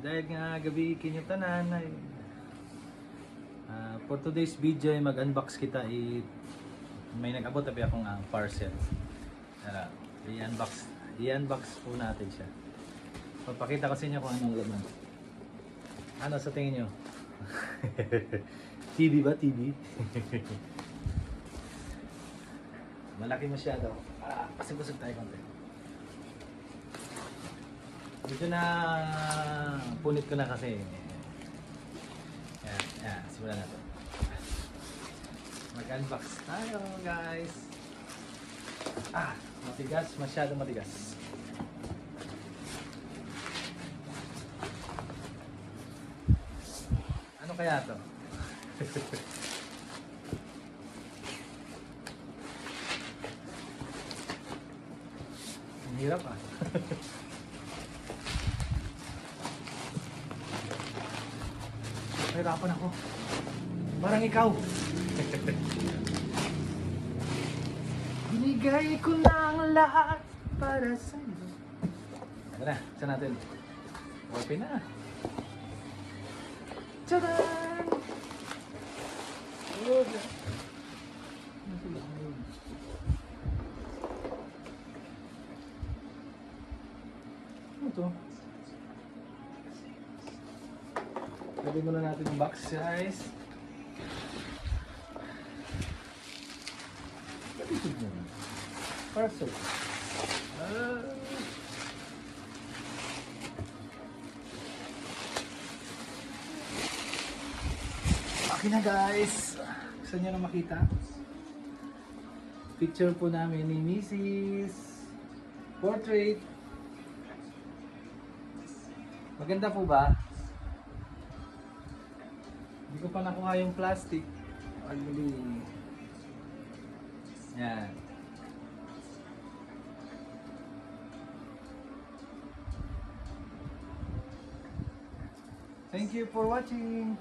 Dahil nga gabi kinyo tanan ay for today's video ay mag-unbox kita may nag-abot tabi akong parcel. I-unbox po natin siya. Papakita ko sa inyo kung anong laman. Ano sa tingin nyo? TV ba? TV? Malaki masyado. Pasig-pasig tayo konti. Dito na punit ko na kasi. Yan, simulan na to. Mag-unbox tayo guys. Matigas, masyado matigas. Ano kaya to? Ang hirap Nahirapan ako. Parang ikaw. Binigay ko na ang lahat para sa'yo. Tara, saan natin? Open na. Tadaan! Oh, ano to? Lagay muna natin yung box guys. Patisod mo. Parcel. Okay na guys. Gusto nyo na makita? Picture po namin ni Mrs. Portrait. Maganda po ba? Hindi ko pa nakuha yung plastic. Ugly. Yan. Thank you for watching.